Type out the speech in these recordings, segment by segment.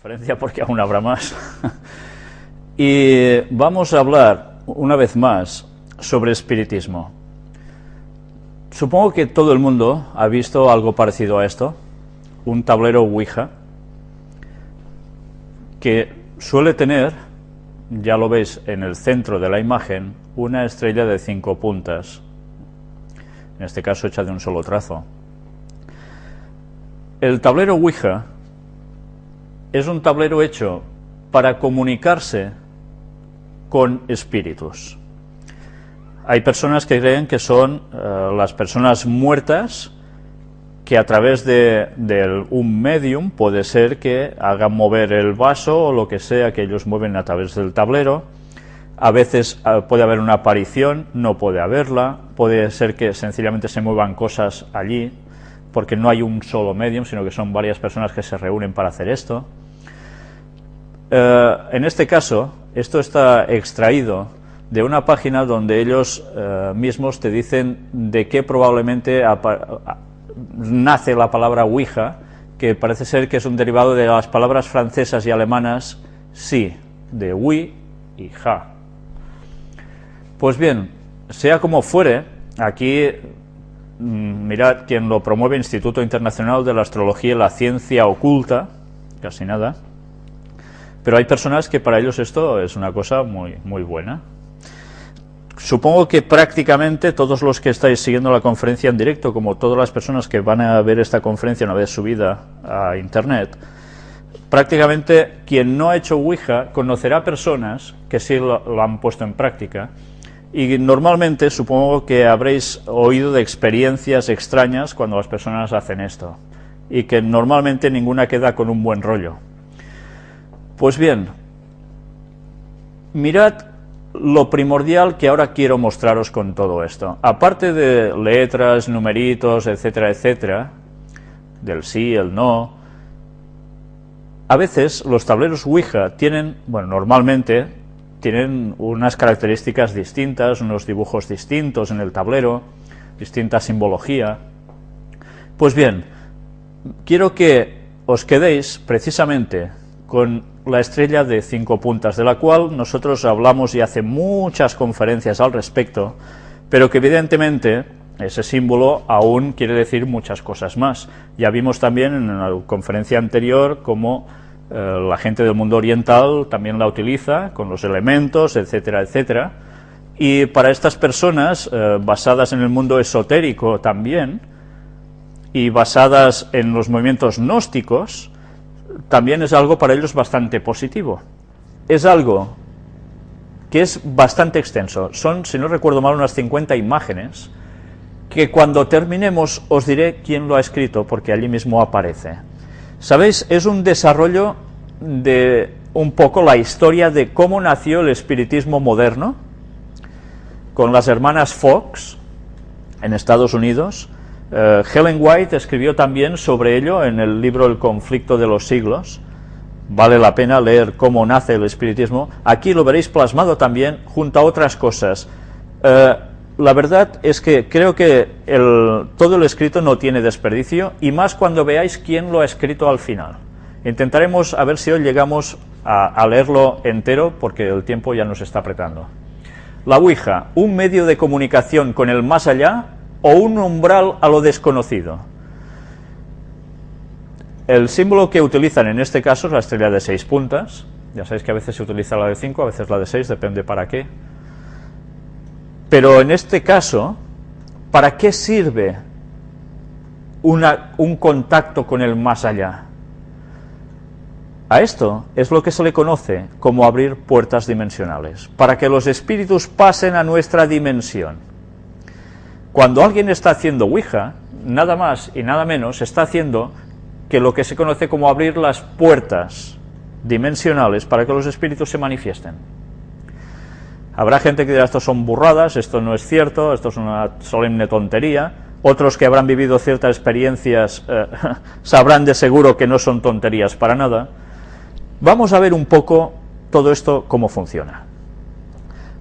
conferencia porque aún habrá más. Y vamos a hablar una vez más sobre espiritismo. Supongo que todo el mundo ha visto algo parecido a esto, un tablero Ouija, que suele tener, ya lo veis en el centro de la imagen, una estrella de 5 puntas, en este caso hecha de un solo trazo. El tablero Ouija es un tablero hecho para comunicarse con espíritus. Hay personas que creen que son las personas muertas que a través de un medium puede ser que hagan mover el vaso o lo que sea que ellos mueven a través del tablero. A veces puede haber una aparición, no puede haberla, puede ser que sencillamente se muevan cosas allí porque no hay un solo medium, sino que son varias personas que se reúnen para hacer esto. En este caso, esto está extraído de una página donde ellos mismos te dicen de qué probablemente nace la palabra Ouija, que parece ser que es un derivado de las palabras francesas y alemanas sí, de oui y ja. Pues bien, sea como fuere, aquí mirad quien lo promueve, Instituto Internacional de la Astrología y la Ciencia Oculta, casi nada, pero hay personas que para ellos esto es una cosa muy buena. Supongo que prácticamente todos los que estáis siguiendo la conferencia en directo, como todas las personas que van a ver esta conferencia una vez subida a internet, prácticamente quien no ha hecho Ouija conocerá personas que sí lo han puesto en práctica, y normalmente supongo que habréis oído de experiencias extrañas cuando las personas hacen esto, y que normalmente ninguna queda con un buen rollo. Pues bien, mirad lo primordial que ahora quiero mostraros con todo esto. Aparte de letras, numeritos, etcétera, etcétera, del sí, el no, a veces los tableros Ouija tienen, bueno, normalmente tienen unas características distintas, unos dibujos distintos en el tablero, distinta simbología. Pues bien, quiero que os quedéis precisamente con la estrella de 5 puntas, de la cual nosotros hablamos y hace muchas conferencias al respecto, pero que evidentemente ese símbolo aún quiere decir muchas cosas más. Ya vimos también en la conferencia anterior cómo la gente del mundo oriental también la utiliza con los elementos, etcétera, etcétera, y para estas personas basadas en el mundo esotérico también, y basadas en los movimientos gnósticos, también es algo para ellos bastante positivo. Es algo que es bastante extenso. Son, si no recuerdo mal, unas 50 imágenes, que cuando terminemos os diré quién lo ha escrito, porque allí mismo aparece. ¿Sabéis? Es un desarrollo de un poco la historia de cómo nació el espiritismo moderno, con las hermanas Fox, en Estados Unidos. Ellen White escribió también sobre ello en el libro El conflicto de los siglos. Vale la pena leer cómo nace el espiritismo. Aquí lo veréis plasmado también junto a otras cosas. La verdad es que creo que todo el escrito no tiene desperdicio, y más cuando veáis quién lo ha escrito al final. Intentaremos a ver si hoy llegamos a leerlo entero, porque el tiempo ya nos está apretando. La Ouija, un medio de comunicación con el más allá o un umbral a lo desconocido. El símbolo que utilizan en este caso es la estrella de 6 puntas. Ya sabéis que a veces se utiliza la de 5, a veces la de 6, depende para qué. Pero en este caso, ¿para qué sirve un contacto con el más allá? A esto es lo que se le conoce como abrir puertas dimensionales, para que los espíritus pasen a nuestra dimensión. Cuando alguien está haciendo Ouija, nada más y nada menos está haciendo que lo que se conoce como abrir las puertas dimensionales para que los espíritus se manifiesten. Habrá gente que dirá, esto son burradas, esto no es cierto, esto es una solemne tontería. Otros que habrán vivido ciertas experiencias sabrán de seguro que no son tonterías para nada. Vamos a ver un poco todo esto cómo funciona.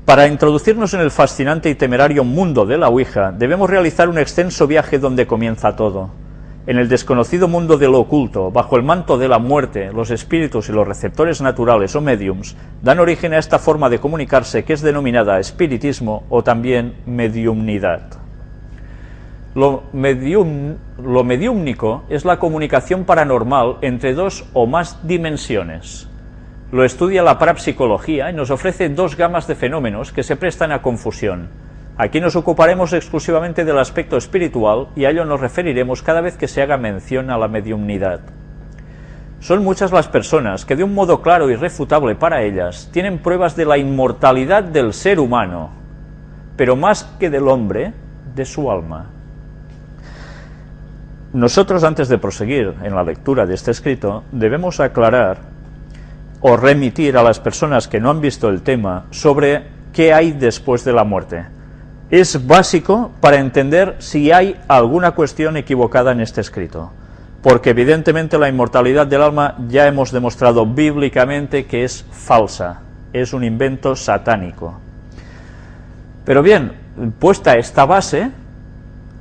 Para introducirnos en el fascinante y temerario mundo de la Ouija, debemos realizar un extenso viaje donde comienza todo. En el desconocido mundo de lo oculto, bajo el manto de la muerte, los espíritus y los receptores naturales o mediums dan origen a esta forma de comunicarse que es denominada espiritismo o también mediumnidad. Lo mediúmnico es la comunicación paranormal entre dos o más dimensiones. Lo estudia la parapsicología y nos ofrece dos gamas de fenómenos que se prestan a confusión. Aquí nos ocuparemos exclusivamente del aspecto espiritual y a ello nos referiremos cada vez que se haga mención a la mediumnidad. Son muchas las personas que de un modo claro y irrefutable para ellas tienen pruebas de la inmortalidad del ser humano, pero más que del hombre, de su alma. Nosotros, antes de proseguir en la lectura de este escrito, debemos aclarar o remitir a las personas que no han visto el tema sobre qué hay después de la muerte. Es básico para entender si hay alguna cuestión equivocada en este escrito, porque evidentemente la inmortalidad del alma ya hemos demostrado bíblicamente que es falsa, es un invento satánico. Pero bien, puesta esta base,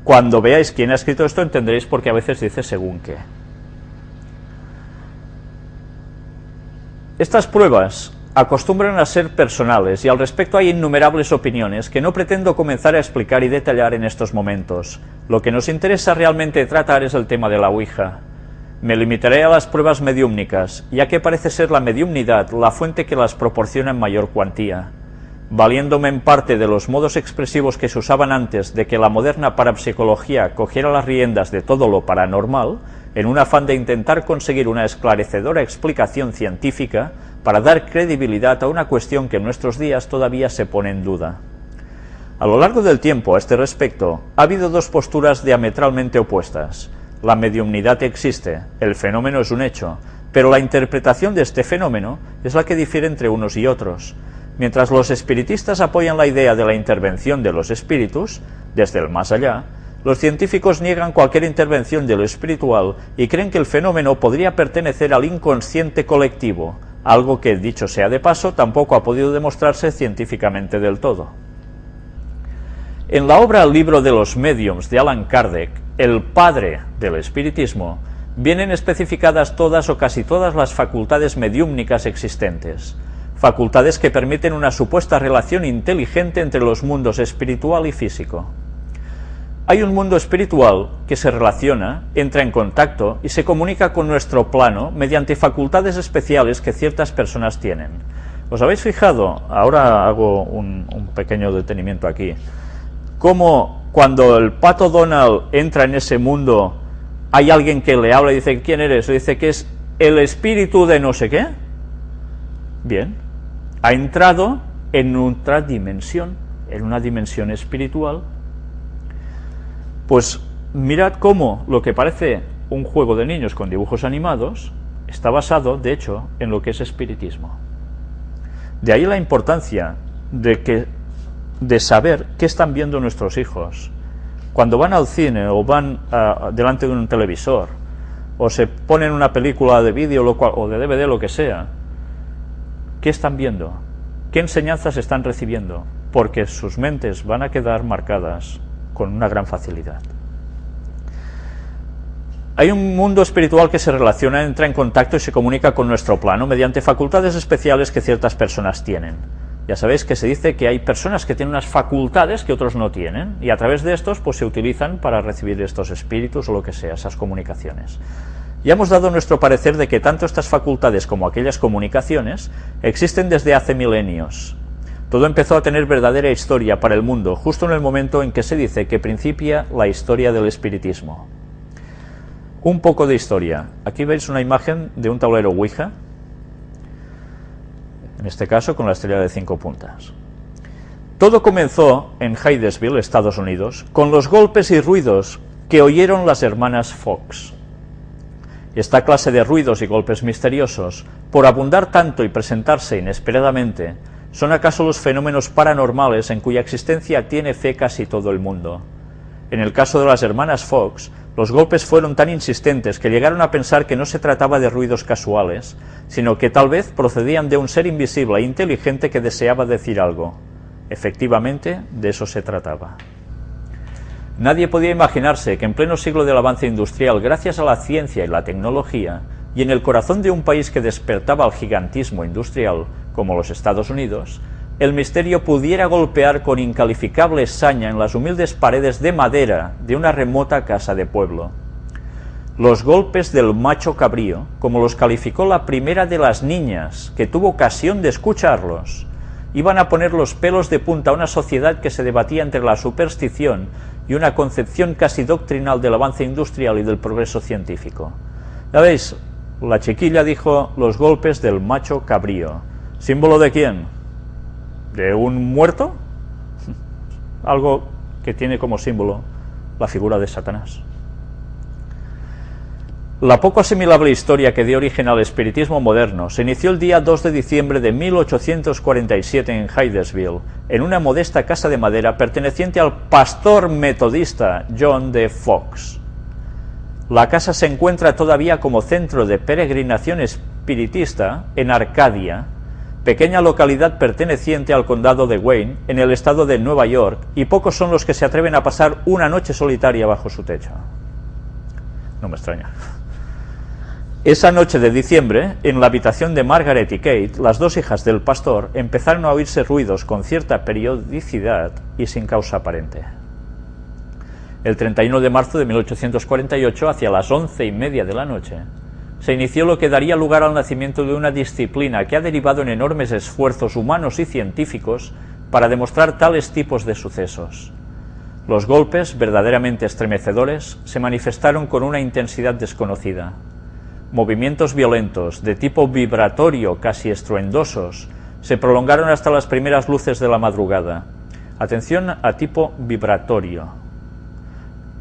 cuando veáis quién ha escrito esto entenderéis por qué a veces dice según qué. Estas pruebas acostumbran a ser personales y al respecto hay innumerables opiniones que no pretendo comenzar a explicar y detallar en estos momentos. Lo que nos interesa realmente tratar es el tema de la Ouija. Me limitaré a las pruebas mediúmnicas, ya que parece ser la mediumnidad la fuente que las proporciona en mayor cuantía. Valiéndome en parte de los modos expresivos que se usaban antes de que la moderna parapsicología cogiera las riendas de todo lo paranormal, en un afán de intentar conseguir una esclarecedora explicación científica para dar credibilidad a una cuestión que en nuestros días todavía se pone en duda. A lo largo del tiempo, a este respecto, ha habido dos posturas diametralmente opuestas. La mediumnidad existe, el fenómeno es un hecho, pero la interpretación de este fenómeno es la que difiere entre unos y otros. Mientras los espiritistas apoyan la idea de la intervención de los espíritus, desde el más allá, los científicos niegan cualquier intervención de lo espiritual y creen que el fenómeno podría pertenecer al inconsciente colectivo, algo que, dicho sea de paso, tampoco ha podido demostrarse científicamente del todo. En la obra El libro de los médiums de Allan Kardec, el padre del espiritismo, vienen especificadas todas o casi todas las facultades mediúmnicas existentes, facultades que permiten una supuesta relación inteligente entre los mundos espiritual y físico. Hay un mundo espiritual que se relaciona, entra en contacto y se comunica con nuestro plano mediante facultades especiales que ciertas personas tienen. ¿Os habéis fijado? Ahora hago un pequeño detenimiento aquí. Cómo cuando el pato Donald entra en ese mundo, hay alguien que le habla y dice, ¿quién eres? Le dice que es el espíritu de no sé qué. Bien, ha entrado en otra dimensión, en una dimensión espiritual. Pues mirad cómo lo que parece un juego de niños con dibujos animados está basado, de hecho, en lo que es espiritismo. De ahí la importancia de saber qué están viendo nuestros hijos. Cuando van al cine o van delante de un televisor o se ponen una película de vídeo o de DVD, lo que sea, ¿qué están viendo? ¿Qué enseñanzas están recibiendo? Porque sus mentes van a quedar marcadas con una gran facilidad. Hay un mundo espiritual que se relaciona, entra en contacto y se comunica con nuestro plano mediante facultades especiales que ciertas personas tienen. Ya sabéis que se dice que hay personas que tienen unas facultades que otros no tienen, y a través de estos pues se utilizan para recibir estos espíritus o lo que sea, esas comunicaciones. Ya hemos dado nuestro parecer de que tanto estas facultades como aquellas comunicaciones existen desde hace milenios. Todo empezó a tener verdadera historia para el mundo, justo en el momento en que se dice que principia la historia del espiritismo. Un poco de historia. Aquí veis una imagen de un tablero Ouija, en este caso con la estrella de 5 puntas. Todo comenzó en Hydesville, Estados Unidos, con los golpes y ruidos que oyeron las hermanas Fox. Esta clase de ruidos y golpes misteriosos, por abundar tanto y presentarse inesperadamente, son acaso los fenómenos paranormales en cuya existencia tiene fe casi todo el mundo. En el caso de las hermanas Fox, los golpes fueron tan insistentes que llegaron a pensar que no se trataba de ruidos casuales, sino que tal vez procedían de un ser invisible e inteligente que deseaba decir algo. Efectivamente, de eso se trataba. Nadie podía imaginarse que en pleno siglo del avance industrial, gracias a la ciencia y la tecnología, y en el corazón de un país que despertaba al gigantismo industrial, como los Estados Unidos, el misterio pudiera golpear con incalificable saña en las humildes paredes de madera de una remota casa de pueblo. Los golpes del macho cabrío, como los calificó la primera de las niñas que tuvo ocasión de escucharlos, iban a poner los pelos de punta a una sociedad que se debatía entre la superstición y una concepción casi doctrinal del avance industrial y del progreso científico. Ya veis, la chiquilla dijo los golpes del macho cabrío. ¿Símbolo de quién? ¿De un muerto? Algo que tiene como símbolo la figura de Satanás. La poco asimilable historia que dio origen al espiritismo moderno se inició el día 2 de diciembre de 1847 en Hydesville, en una modesta casa de madera perteneciente al pastor metodista John D. Fox. La casa se encuentra todavía como centro de peregrinación espiritista en Arcadia, pequeña localidad perteneciente al condado de Wayne, en el estado de Nueva York, y pocos son los que se atreven a pasar una noche solitaria bajo su techo. No me extraña. Esa noche de diciembre, en la habitación de Margaret y Kate, las dos hijas del pastor, empezaron a oírse ruidos con cierta periodicidad y sin causa aparente. El 31 de marzo de 1848, hacia las 11:30 de la noche, se inició lo que daría lugar al nacimiento de una disciplina que ha derivado en enormes esfuerzos humanos y científicos para demostrar tales tipos de sucesos. Los golpes, verdaderamente estremecedores, se manifestaron con una intensidad desconocida. Movimientos violentos, de tipo vibratorio, casi estruendosos, se prolongaron hasta las primeras luces de la madrugada. Atención a tipo vibratorio.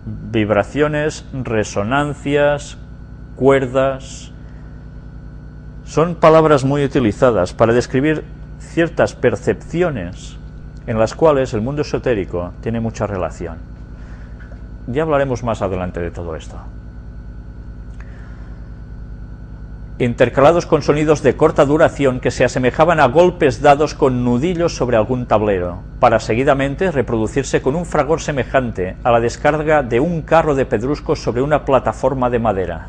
Vibraciones, resonancias, cuerdas. Son palabras muy utilizadas para describir ciertas percepciones en las cuales el mundo esotérico tiene mucha relación. Ya hablaremos más adelante de todo esto. Intercalados con sonidos de corta duración que se asemejaban a golpes dados con nudillos sobre algún tablero, para seguidamente reproducirse con un fragor semejante a la descarga de un carro de pedruscos sobre una plataforma de madera,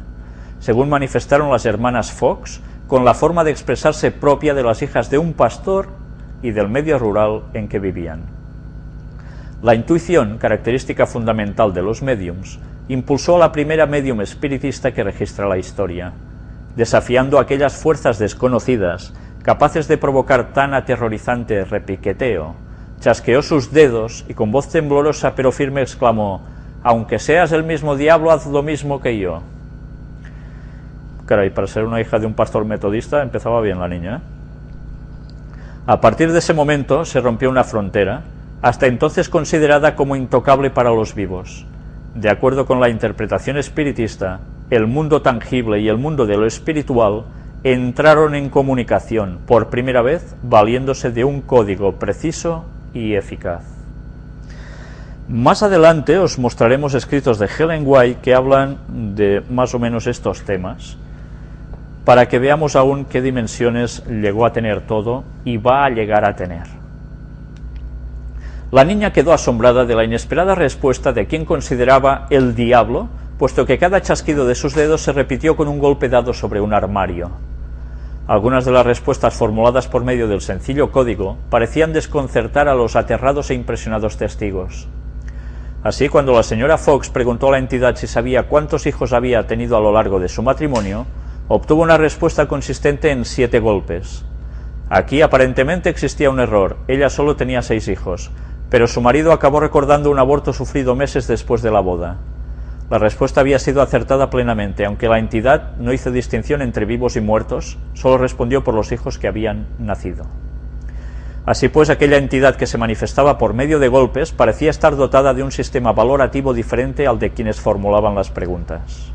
según manifestaron las hermanas Fox, con la forma de expresarse propia de las hijas de un pastor y del medio rural en que vivían. La intuición, característica fundamental de los médiums, impulsó a la primera médium espiritista que registra la historia, desafiando aquellas fuerzas desconocidas, capaces de provocar tan aterrorizante repiqueteo, chasqueó sus dedos y con voz temblorosa pero firme exclamó: «Aunque seas el mismo diablo, haz lo mismo que yo». Caray, para ser una hija de un pastor metodista empezaba bien la niña, ¿eh? A partir de ese momento se rompió una frontera, hasta entonces considerada como intocable para los vivos. De acuerdo con la interpretación espiritista, el mundo tangible y el mundo de lo espiritual entraron en comunicación por primera vez valiéndose de un código preciso y eficaz. Más adelante os mostraremos escritos de Ellen White que hablan de más o menos estos temas, para que veamos aún qué dimensiones llegó a tener todo y va a llegar a tener. La niña quedó asombrada de la inesperada respuesta de quien consideraba el diablo, puesto que cada chasquido de sus dedos se repitió con un golpe dado sobre un armario. Algunas de las respuestas formuladas por medio del sencillo código parecían desconcertar a los aterrados e impresionados testigos. Así, cuando la señora Fox preguntó a la entidad si sabía cuántos hijos había tenido a lo largo de su matrimonio, obtuvo una respuesta consistente en 7 golpes. Aquí aparentemente existía un error, ella solo tenía 6 hijos, pero su marido acabó recordando un aborto sufrido meses después de la boda. La respuesta había sido acertada plenamente, aunque la entidad no hizo distinción entre vivos y muertos, solo respondió por los hijos que habían nacido. Así pues, aquella entidad que se manifestaba por medio de golpes parecía estar dotada de un sistema valorativo diferente al de quienes formulaban las preguntas.